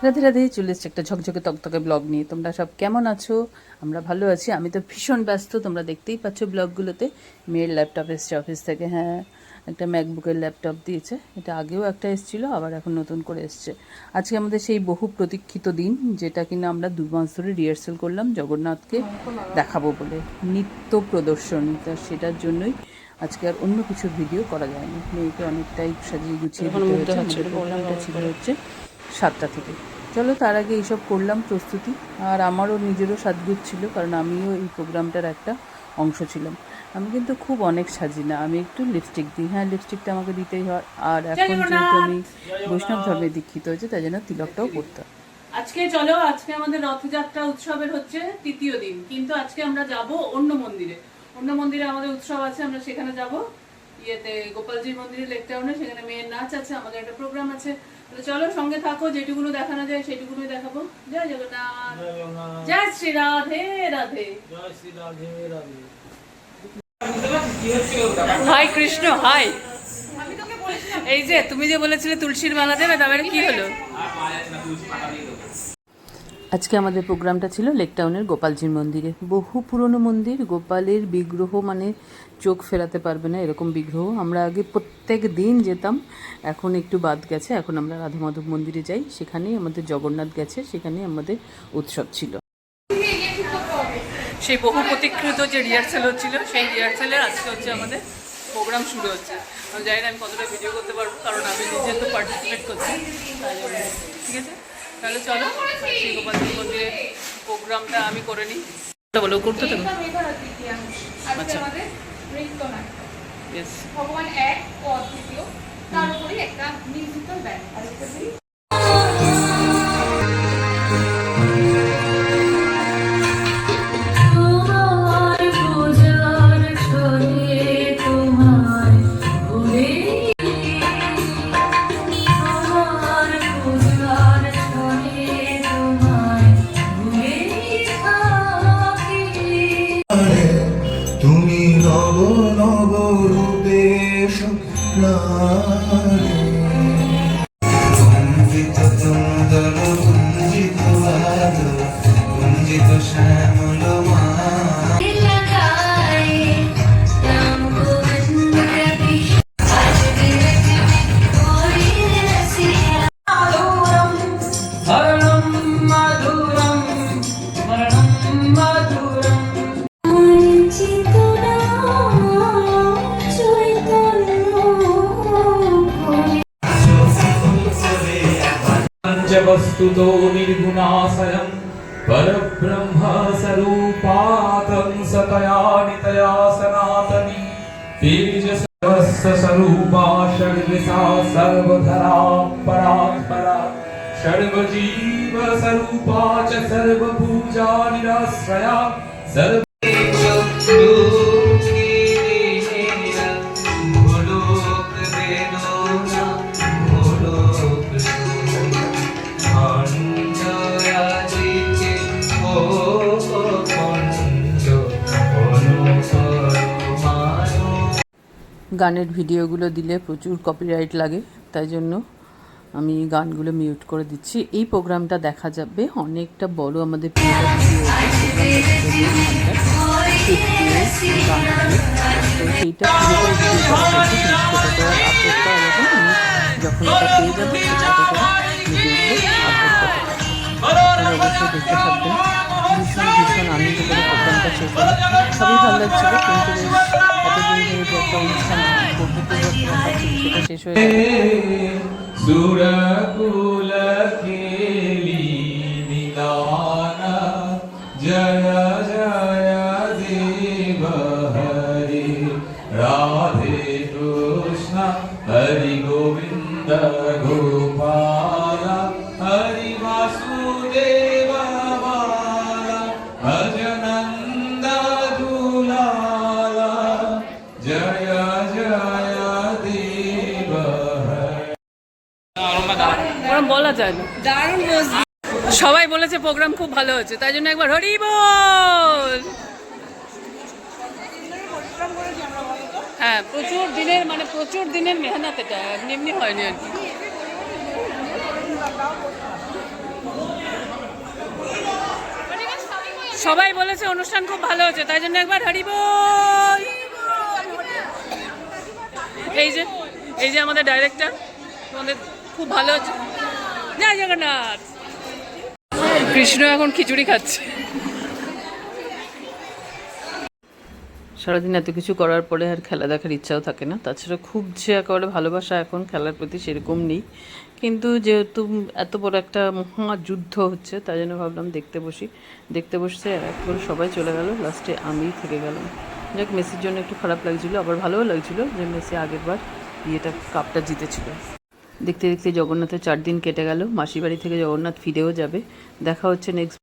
রাধে রাধে, চলে এসছে একটা ঝকঝকে তকতকে ব্লগ নিয়ে। তোমরা সব কেমন আছো? আমরা ভালো আছি। আমি তো ভীষণ ব্যস্ত, তোমরা দেখতেই পাচ্ছ ব্লগগুলোতে। মেয়ের ল্যাপটপ এসছে অফিস থেকে, হ্যাঁ একটা ম্যাকবুকের ল্যাপটপ দিয়েছে। এটা আগেও একটা এসেছিলো, আবার এখন নতুন করে এসছে। আজকে আমাদের সেই বহু প্রতীক্ষিত দিন, যেটা কিনা আমরা 2 মাস ধরে রিহার্সাল করলাম জগন্নাথকে দেখাবো বলে, নৃত্য প্রদর্শনী। তা সেটার জন্যই আজকে আর অন্য কিছুর ভিডিও করা যায়নি। মেয়েকে অনেকটাই সাজিয়ে গুছিয়ে দিতে হচ্ছে। আমাদের প্রোগ্রামটা ছিল হচ্ছে 7টা থেকে। চলো তার আগে এইসব করলাম প্রস্তুতি। আর আমারও নিজেরও সাজগোজ ছিল, কারণ আমিও এই প্রোগ্রামটার একটা অংশ ছিলাম। আমি কিন্তু খুব অনেক সাজি না, আমি একটু লিপস্টিক দিই। হ্যাঁ, লিপস্টিকটা আমাকে দিতেই হয়। আর এখন যেহেতু আমি বৈষ্ণব ধর্মে দীক্ষিত হয়েছে, তাই জন্য তিলকটাও করতাম। আজকে চলো, আজকে আমাদের রথযাত্রা উৎসবের হচ্ছে 3য় দিন, কিন্তু আজকে আমরা যাব অন্য মন্দিরে। অন্য মন্দিরে আমাদের উৎসব আছে, আমরা সেখানে যাব। ইয়েতে গোপালজির মন্দিরে, লেক টাউনে, সেখানে মেয়ের নাচ আছে, আমাদের একটা প্রোগ্রাম আছে। তাহলে চলো সঙ্গে থাকো, যেটুকুনো দেখানো যায় সেটুকুনোই দেখাবো। জয় জগন্নাথ, জয় শ্রী রাধে রাধে, জয় শ্রী রাধে রাধে। Hi Krishna, hi. এই যে তুমি যে বলেছিলে তুলসীর মালা দেবে, তারপরে কি হলো? আজকে আমাদের প্রোগ্রামটা ছিল লেক টাউনের গোপালজির মন্দিরে। বহু পুরনো মন্দির, গোপালের বিগ্রহ মানে চোখ ফেরাতে পারবে না এরকম বিগ্রহ। আমরা আগে প্রত্যেক দিন যেতাম, এখন একটু বাদ গেছে। এখন আমরা রাধা মাধব মন্দিরে যাই, সেখানেই আমাদের জগন্নাথ গেছে, সেখানেই আমাদের উৎসব ছিল। সেই বহু প্রতীক্ষিত যে রিহার্সাল হচ্ছিল, সেই রিহার্সালে আজকে হচ্ছে আমাদের প্রোগ্রাম শুরু হচ্ছে। আমি জানি না আমি কতটা ভিডিও করতে পারবো, কারণ আমি নিজে তো পার্টিসিপেট করছি, তাই জন্য। ঠিক আছে, তাহলে চলো সেই গোপালজি মন্দিরে প্রোগ্রামটা আমি করে নিই। বলো, করতে তো আচ্ছা, ইয়েস। ভগবান এক ও অদ্বিতীয়, তার উপরে একটা মিউজিক্যাল ব্যান্ড। তুমি নব নব রূপে কুঞ্জিত সুন্দর কুঞ্জিত আলো কুঞ্জিত শ্যামল মা। वस्तुतो निर्गुणाशयं परब्रह्म स्वरूपातं सतया नितया सनातनी तेजस्वस्य स्वरूपा षड्विशा सर्वधरा परात्परा सर्वजीव स्वरूपा च सर्वपूजा निराश्रया सर्व গানের ভিডিওগুলো দিলে প্রচুর কপিরাইট লাগে, তাই জন্য আমি গানগুলো মিউট করে দিচ্ছি। এই প্রোগ্রামটা দেখা যাবে অনেকটা বড়, আমাদের সেইটা যখন এটা পেয়ে যাবো সেটাতে করে ভিডিওগুলো আপলোড করতে অবশ্যই দেখতে থাকবেন। ভীষণ ভীষণ আনন্দ করে প্রোগ্রামটা শেষ হলো, সবই ভালো লাগছিলো। কিন্তু বেশ এতদিন ধরে যে একটা অনুষ্ঠান করতে সেটা শেষ হয়ে গেল। জয় জয় দেব হরি রাধে কৃষ্ণ হরি গোবিন্দ গোপাল হরি বাসুদেব ভজনন্দ দুলাল জয় জয় দেব হরি। বলা যায় না, দারুণ। সবাই বলেছে প্রোগ্রাম খুব ভালো হচ্ছে, তাই জন্য একবার হরি বল। হ্যাঁ, প্রচুর দিনের মেহনত, এটা এমনি এমনি হয়নি আর কি। সবাই বলেছে অনুষ্ঠান খুব ভালো হচ্ছে, তাই জন্য একবার হরি বল। এই যে আমাদের ডাইরেক্টর, আমাদের খুব ভালো হচ্ছে। জয় জগন্নাথ। কৃষ্ণ এখন খিচুড়ি খাচ্ছে। সারাদিন এত কিছু করার পরে আর খেলা দেখার ইচ্ছাও থাকে না। তাছাড়া খুব যে একেবারে ভালোবাসা এখন খেলার প্রতি সেরকম নেই, কিন্তু যেহেতু এত বড় একটা মহাযুদ্ধ হচ্ছে তাই জন্য ভাবলাম দেখতে বসতে এক করে সবাই চলে গেল, লাস্টে আমিই থেকে গেলাম। যাক, মেসির জন্য একটু খারাপ লাগছিলো, আবার ভালোও লাগছিলো যে মেসি আগের বার কাপটা জিতেছিল। দেখতে দেখতে জগন্নাথের 4 দিন কেটে গেল। মাসির বাড়ি থেকে জগন্নাথ ফিরেও যাবে। দেখা হচ্ছে নেক্সট